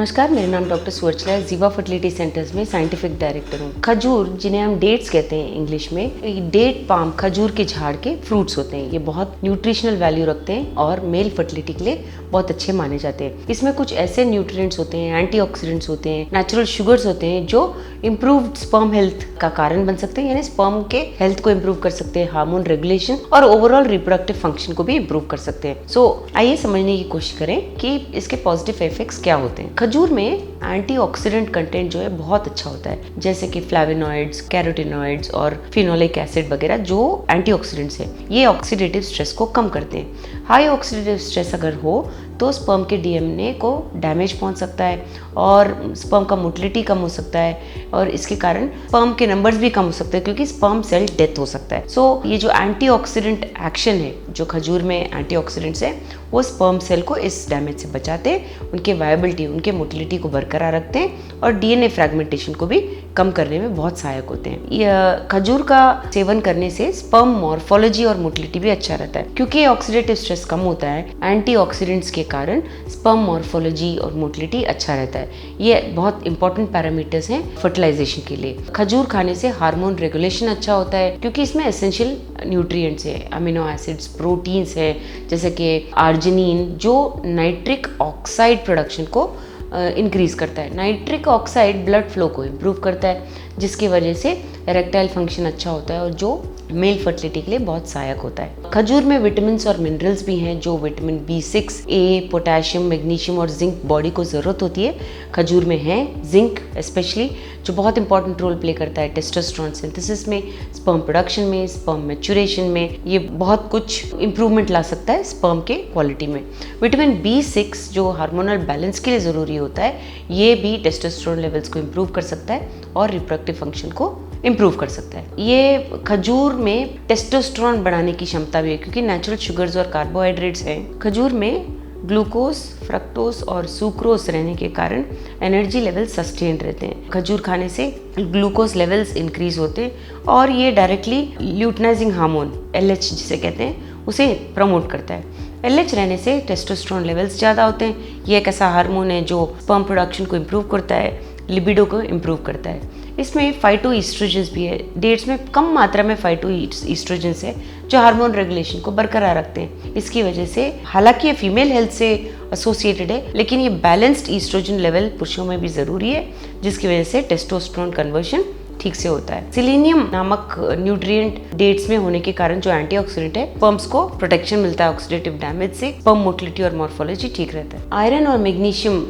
नमस्कार, मेरा नाम डॉक्टर सुवर्चला है। जीवा फर्टिलिटी सेंटर्स में साइंटिफिक डायरेक्टर हूँ। खजूर, जिन्हें हम डेट्स कहते हैं इंग्लिश में, डेट पाम खजूर के झाड़ के फ्रूट्स होते हैं। ये बहुत न्यूट्रिशनल वैल्यू रखते हैं और मेल फर्टिलिटी के लिए बहुत अच्छे माने जाते हैं। इसमें कुछ ऐसे न्यूट्रिएंट्स होते हैं, एंटीऑक्सीडेंट्स होते हैं, नेचुरल शुगर्स होते हैं जो इम्प्रूव्ड स्पर्म हेल्थ का कारण बन सकते हैं, यानी स्पर्म के हेल्थ को इम्प्रूव कर सकते हैं, हार्मोन रेगुलेशन और ओवरऑल रिप्रोडक्टिव फंक्शन को भी इम्प्रूव कर सकते हैं। सो आइए समझने की कोशिश करें कि इसके पॉजिटिव इफेक्ट्स क्या होते हैं। खजूर में एंटीऑक्सीडेंट कंटेंट जो है बहुत अच्छा होता है, जैसे कि फ्लेवोनॉइड्स, कैरोटीनॉइड्स और फिनोलिक एसिड वगैरह जो एंटीऑक्सीडेंट्स हैं। ये ऑक्सीडेटिव स्ट्रेस को कम करते हैं। हाई ऑक्सीडेटिव स्ट्रेस अगर हो तो स्पर्म के डीएनए को डैमेज पहुंच सकता है और स्पर्म का मोटिलिटी कम हो सकता है और इसके कारण स्पर्म के नंबर्स भी कम हो सकते हैं, क्योंकि स्पर्म सेल डेथ हो सकता है। सो ये जो एंटीऑक्सीडेंट एक्शन है, जो खजूर में एंटीऑक्सीडेंट्स है, वो स्पर्म सेल को इस डैमेज से बचाते हैं, उनके वायबिलिटी, उनके मोटिलिटी को बरकरार रखते हैं और डीएनए फ्रैगमेंटेशन को भी कम करने में बहुत सहायक होते हैं। खजूर का सेवन करने से स्पर्म मॉर्फोलॉजी और मोटिलिटी भी अच्छा रहता है, क्योंकि ऑक्सीडेटिव स्ट्रेस कम होता है। एंटीऑक्सीडेंट्स के कारण स्पर्म मॉर्फोलॉजी और मोटिलिटी अच्छा रहता है। ये बहुत इंपॉर्टेंट पैरामीटर्स हैं फर्टिलाइजेशन के लिए। खजूर खाने से हार्मोन रेगुलेशन अच्छा होता है, क्योंकि इसमें एसेंशियल न्यूट्रिएंट्स है, अमीनो एसिड्स, प्रोटीन्स है, जैसे कि आर्जिनिन, जो नाइट्रिक ऑक्साइड प्रोडक्शन को इंक्रीज करता है। नाइट्रिक ऑक्साइड ब्लड फ्लो को इम्प्रूव करता है, जिसकी वजह से इरेक्टाइल फंक्शन अच्छा होता है और जो मेल फर्टिलिटी के लिए बहुत सहायक होता है। खजूर में विटामिन और मिनरल्स भी हैं, जो vitamin B6, A, potassium, magnesium और जिंक बॉडी को ज़रूरत होती है, खजूर में है। जिंक स्पेशली जो बहुत इंपॉर्टेंट रोल प्ले करता है टेस्टोस्टेरोन सिंथेसिस में, स्पर्म प्रोडक्शन में, स्पर्म मैच्योरेशन में। ये बहुत कुछ इंप्रूवमेंट ला सकता है स्पर्म के क्वालिटी में। विटामिन B6 जो हार्मोनल बैलेंस के लिए ज़रूरी होता है, ये भी टेस्टोस्टेरोन लेवल्स को इम्प्रूव कर सकता है और रिप्रोडक्टिव फंक्शन को इम्प्रूव कर सकता है। ये खजूर में टेस्टोस्टेरोन बढ़ाने की क्षमता भी है, क्योंकि नेचुरल शुगर्स और कार्बोहाइड्रेट्स हैं। खजूर में ग्लूकोज, फ्रक्टोज और सुक्रोज रहने के कारण एनर्जी लेवल सस्टेन रहते हैं। खजूर खाने से ग्लूकोज लेवल्स इंक्रीज होते हैं और ये डायरेक्टली ल्यूटिनाइजिंग हार्मोन LH जिसे कहते हैं, उसे प्रमोट करता है। LH रहने से टेस्टोस्टेरोन लेवल्स ज़्यादा होते हैं। ये एक ऐसा हार्मोन है जो स्पर्म प्रोडक्शन को इम्प्रूव करता है, लिबिडो को इम्प्रूव करता है। इसमें फाइटो ईस्ट्रोजेंस भी है। डेट्स में कम मात्रा में फाइटो ईस्ट्रोजेंस है जो हार्मोन रेगुलेशन को बरकरार रखते हैं। इसकी वजह से, हालांकि ये फीमेल हेल्थ से एसोसिएटेड है, लेकिन ये बैलेंस्ड ईस्ट्रोजन लेवल पुरुषों में भी ज़रूरी है, जिसकी वजह से टेस्टोस्टेरोन कन्वर्शन ठीक से होता है। सेलेनियम नामक न्यूट्रिएंट डेट्स में होने के कारण, जो एंटीऑक्सीडेंट है, स्पर्म्स को प्रोटेक्शन मिलता है ऑक्सीडेटिव डैमेज से। स्पर्म मोटिलिटी और मॉर्फोलॉजी ठीक रहता है। आयरन और मैग्नीशियम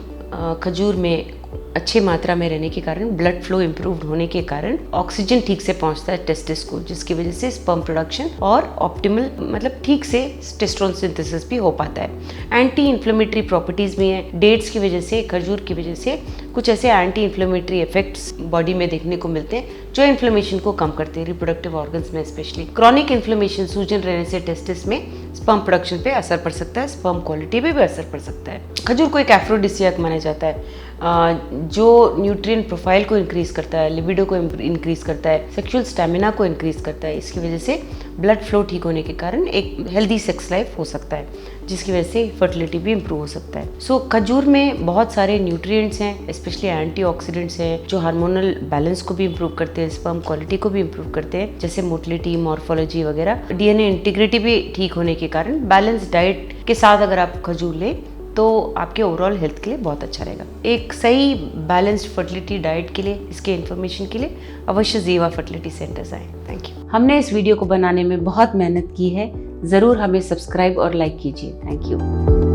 खजूर में अच्छी मात्रा में रहने के कारण, ब्लड फ्लो इम्प्रूव होने के कारण ऑक्सीजन ठीक से पहुंचता है टेस्टिस को, जिसकी वजह से स्पर्म प्रोडक्शन और ऑप्टिमल ठीक से टेस्टोस्टेरोन सिंथेसिस भी हो पाता है। एंटी इन्फ्लेमेटरी प्रॉपर्टीज भी हैं। डेट्स की वजह से, खजूर की वजह से कुछ ऐसे एंटी इन्फ्लेमेटरी इफेक्ट्स बॉडी में देखने को मिलते हैं जो इन्फ्लेमेशन को कम करते हैं, रिप्रोडक्टिव ऑर्गन्स में स्पेशली। क्रॉनिक इन्फ्लेमेशन, सूजन रहने से टेस्टिस में स्पर्म प्रोडक्शन पे असर पड़ सकता है, स्पर्म क्वालिटी पे भी असर पड़ सकता है। खजूर को एक एफ्रोडिसियाक माना जाता है, जो न्यूट्रिएंट प्रोफाइल को इंक्रीज करता है, लिबिडो को इंक्रीज करता है, सेक्सुअल स्टैमिना को इंक्रीज करता है। इसकी वजह से ब्लड फ्लो ठीक होने के कारण एक हेल्दी सेक्स लाइफ हो सकता है, जिसकी वजह से फर्टिलिटी भी इम्प्रूव हो सकता है। सो खजूर में बहुत सारे न्यूट्रिएंट्स हैं, स्पेशली एंटीऑक्सीडेंट्स हैं, जो हार्मोनल बैलेंस को भी इम्प्रूव करते हैं, स्पर्म क्वालिटी को भी इम्प्रूव करते हैं, जैसे मोटिलिटी, मॉर्फोलॉजी वगैरह। डीएनए इंटीग्रिटी भी ठीक होने के कारण बैलेंस डाइट के साथ अगर आप खजूर लें तो आपके ओवरऑल हेल्थ के लिए बहुत अच्छा रहेगा। एक सही बैलेंस्ड फर्टिलिटी डाइट के लिए, इसके इन्फॉर्मेशन के लिए अवश्य जीवा फर्टिलिटी सेंटर्स आएँ। Thank you. हमने इस वीडियो को बनाने में बहुत मेहनत की है, ज़रूर हमें सब्सक्राइब और लाइक कीजिए। Thank you.